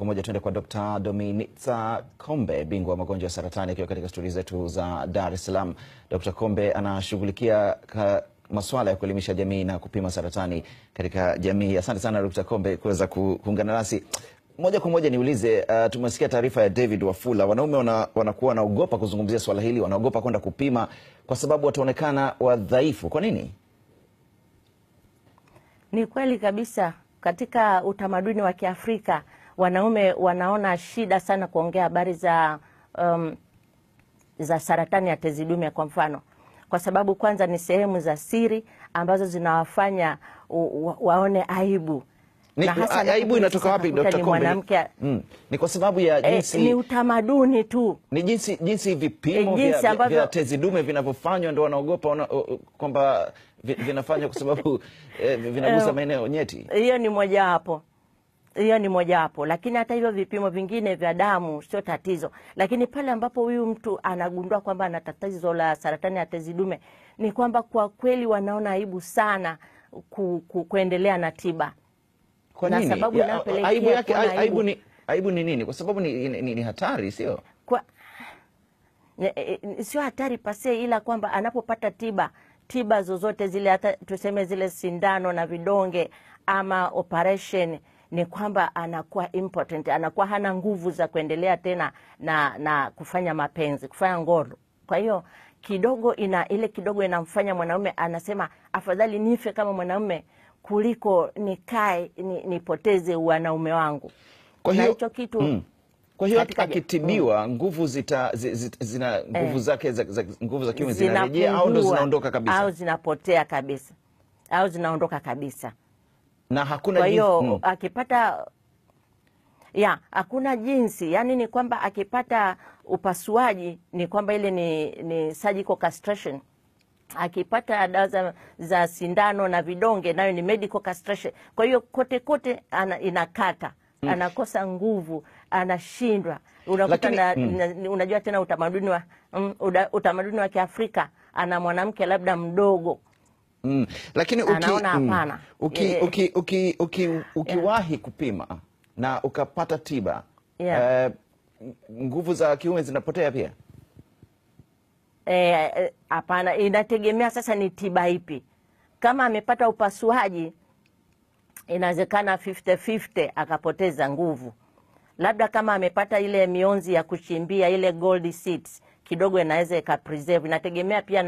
kwa moja tuende kwa Dr. Dominitza Kombe, bingwa wa magonjwa ya saratani, akiwa katika studio zetu za Dar es Salaam. Dr. Kombe anashughulikia masuala ya kuelimisha jamii na kupima saratani katika jamii. Asante sana Dr. Kombe kuweza kuungana nasi. Moja kwa moja niulize, tumesikia taarifa ya David Wafula. Wanaume wanakuwa wanaogopa kuzungumzia swala hili, wanaogopa kwenda kupima kwa sababu wataonekana wadhaifu. Kwa nini? Ni kweli kabisa. Katika utamaduni wa Kiafrika, wanaume wanaona shida sana kuongea habari za saratani ya tezi dume kwa mfano, kwa sababu kwanza ni sehemu za siri ambazo zinawafanya waone aibu. Aibu inatoka wapi Dr. Kombe? Ni kwa sababu ya jinsi ni utamaduni tu. Ni jinsi vipimo vya tezi dume vinavyofanywa ndio wanaogopa kwamba vinafanywa kwa sababu vinagusa maeneo nyeti. Hiyo ni mojawapo. Hiyo ni mojawapo, lakini hata hivyo vipimo vingine vya damu sio tatizo. Lakini pale ambapo huyu mtu anagundua kwamba ana tatizo la saratani ya tezi dume, ni kwamba kwa kweli wanaona aibu sana kuendelea na tiba. Kwa nini? Na sababu aibu ni nini? Kwa sababu ni hatari, sio? Sio hatari pase, ila kwamba anapopata tiba zozote zile, hata tuseme zile sindano na vidonge ama operation, ni kwamba anakuwa impotent, anakuwa hana nguvu za kuendelea tena na kufanya mapenzi, kufanya ngono. Kwa hiyo kidogo inamfanya mwanaume anasema afadhali nife kama mwanaume kuliko nikae nipoteze wanaume wangu. Kwa hiyo hicho kitu kwa hiyo akitibiwa nguvu nguvu zake nguvu za kiume zinarejea au ndo zinaondoka kabisa? Au zinapotea kabisa. Au zinaondoka kabisa. Na hakuna kwa hiyo akipata hakuna jinsi, yani ni kwamba akipata upasuaji ni kwamba ile ni surgical castration. Akipata dawa za sindano na vidonge nayo ni medical castration. Kwa hiyo kote inakata. Anakosa nguvu, anashindwa. Unakuta unajua tena utamaduni wa Kiafrika, ana mwanamke labda mdogo. Lakini anaona hapana. Ukiwahi kupima na ukapata tiba, nguvu za kiume zinapotea pia? Hapana, inategemea sasa ni tiba ipi. Kama amepata upasuaji, inawezekana 50-50 akapoteza nguvu. Labda kama amepata ile mionzi ya kuchimbia, ile gold seeds, kidogo inaweza ikapreserve. Inategemea pia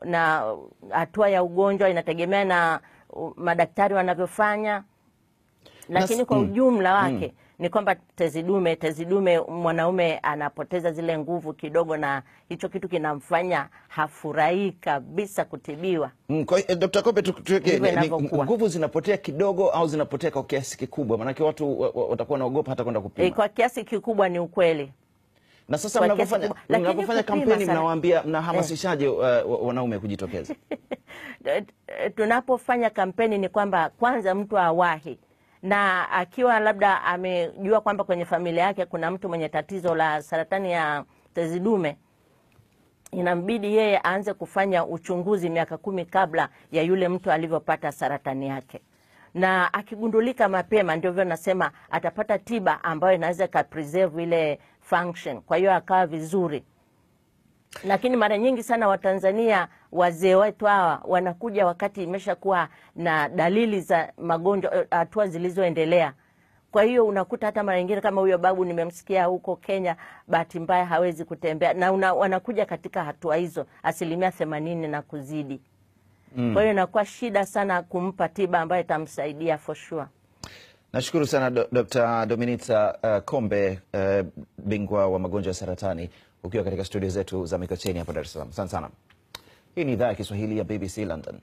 na hatua ya ugonjwa, inategemea na madaktari wanavyofanya. Lakini kwa ujumla wake ni kwamba tezi dume mwanaume anapoteza zile nguvu kidogo, na hicho kitu kinamfanya hafurahi kabisa kutibiwa. Kwa Dr. Kombe, nguvu zinapotea kidogo au zinapotea kwa kiasi kikubwa? Maana watu watakuwa naogopa hata kwenda kupima. Kwa kiasi kikubwa ni ukweli. Na sasa mnapofanya kampeni mnahamasishaje wanaume kujitokeza? Tunapofanya kampeni ni kwamba kwanza mtu awahi, na akiwa labda amejua kwamba kwenye familia yake kuna mtu mwenye tatizo la saratani ya tezi dume, inambidi yeye aanze kufanya uchunguzi miaka 10 kabla ya yule mtu alivyopata saratani yake. Na akigundulika mapema, ndio hivyo nasema atapata tiba ambayo inaweza preserve ile function, kwa hiyo akawa vizuri. Lakini mara nyingi sana Watanzania, wazee wetu hawa wanakuja wakati imeshakuwa na dalili za magonjwa, hatua zilizoendelea. Kwa hiyo unakuta hata mara nyingine kama huyo babu nimemsikia huko Kenya, bahati mbaya hawezi kutembea, na wanakuja katika hatua hizo 80% na kuzidi. Kwa hiyo inakuwa shida sana kumpa tiba ambayo itamsaidia for sure. Nashukuru sana Dr. Dominitza Kombe, bingwa wa magonjwa ya saratani, ukiwa katika studio zetu za Mikocheni hapa Dar es Salaam. Asante sana. Hii ni idhaa ya Kiswahili ya BBC London.